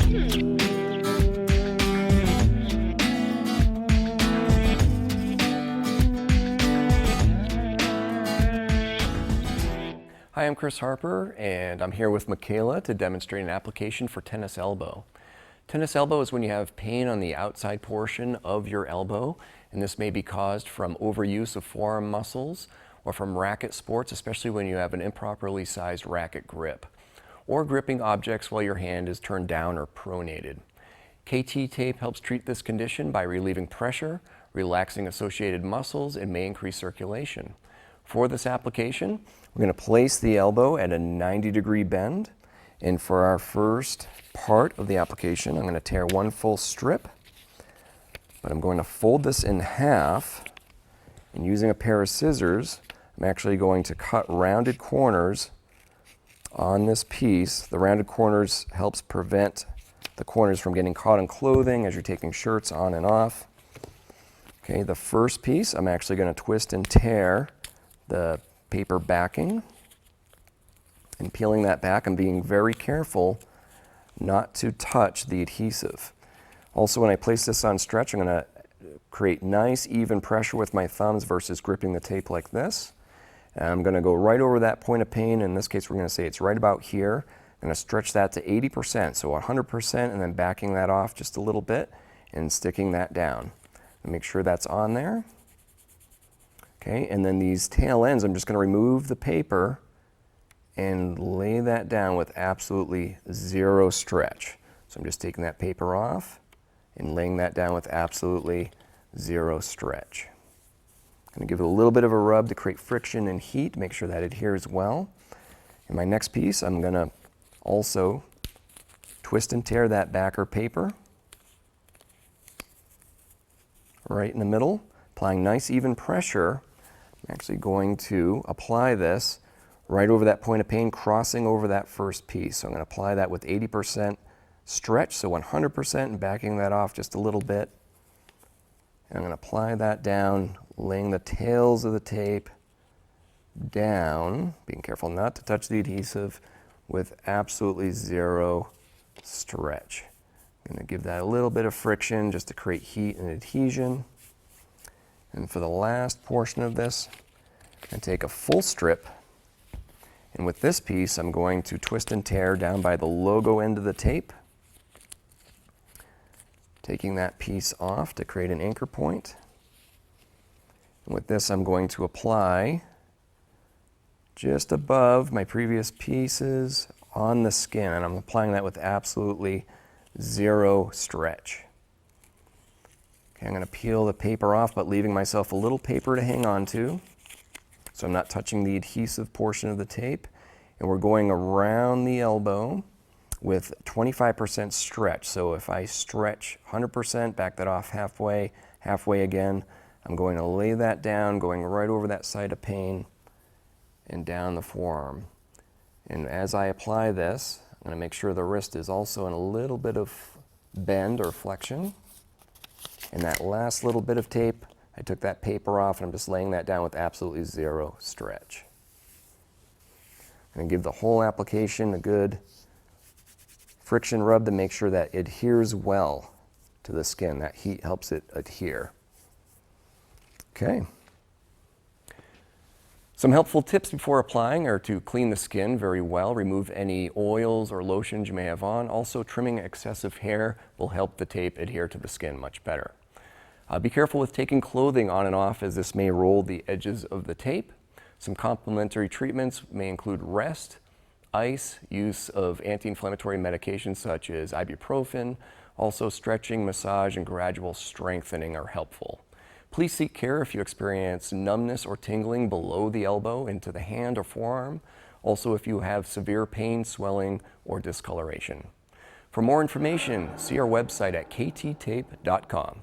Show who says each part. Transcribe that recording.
Speaker 1: Hi, I'm Chris Harper, and I'm here with Michaela to demonstrate an application for tennis elbow. Tennis elbow is when you have pain on the outside portion of your elbow, and this may be caused from overuse of forearm muscles or from racket sports, especially when you have an improperly sized racket grip, or gripping objects while your hand is turned down or pronated. KT tape helps treat this condition by relieving pressure, relaxing associated muscles, and may increase circulation. For this application, we're going to place the elbow at a 90-degree bend, and for our first part of the application, I'm going to tear one full strip, but I'm going to fold this in half, and using a pair of scissors, I'm actually going to cut rounded corners on this piece. The rounded corners helps prevent the corners from getting caught on clothing as you're taking shirts on and off. Okay, the first piece, I'm actually going to twist and tear the paper backing, and peeling that back, I'm being very careful not to touch the adhesive. Also, when I place this on stretch, I'm going to create nice even pressure with my thumbs versus gripping the tape like this. And I'm going to go right over that point of pain. In this case, we're going to say it's right about here. I'm going to stretch that to 80%, so 100%, and then backing that off just a little bit and sticking that down. And make sure that's on there. Okay, and then these tail ends, I'm just going to remove the paper and lay that down with absolutely zero stretch. So I'm just taking that paper off and laying that down with absolutely zero stretch. I'm going to give it a little bit of a rub to create friction and heat, make sure that adheres well. In my next piece, I'm going to also twist and tear that backer paper right in the middle, applying nice even pressure. I'm actually going to apply this right over that point of pain, crossing over that first piece. So I'm going to apply that with 80% stretch, so 100%, and backing that off just a little bit. And I'm going to apply that down, laying the tails of the tape down, being careful not to touch the adhesive, with absolutely zero stretch. I'm going to give that a little bit of friction just to create heat and adhesion. And for the last portion of this, I'm going to take a full strip, and with this piece, I'm going to twist and tear down by the logo end of the tape, taking that piece off to create an anchor point. And with this, I'm going to apply just above my previous pieces on the skin, and I'm applying that with absolutely zero stretch. Okay, I'm going to peel the paper off, but leaving myself a little paper to hang on to, so I'm not touching the adhesive portion of the tape. And we're going around the elbow with 25% stretch. So if I stretch 100%, back that off halfway, halfway again, I'm going to lay that down, going right over that site of pain and down the forearm. And as I apply this, I'm going to make sure the wrist is also in a little bit of bend or flexion. And that last little bit of tape, I took that paper off and I'm just laying that down with absolutely zero stretch. I'm going to give the whole application a good friction rub to make sure that it adheres well to the skin. That heat helps it adhere. Okay. Some helpful tips before applying are to clean the skin very well, remove any oils or lotions you may have on. Also, trimming excessive hair will help the tape adhere to the skin much better. Be careful with taking clothing on and off, as this may roll the edges of the tape. Some complementary treatments may include rest, ice, use of anti-inflammatory medications such as ibuprofen. Also, stretching, massage, and gradual strengthening are helpful. Please seek care if you experience numbness or tingling below the elbow into the hand or forearm. Also, if you have severe pain, swelling, or discoloration. For more information, see our website at kttape.com.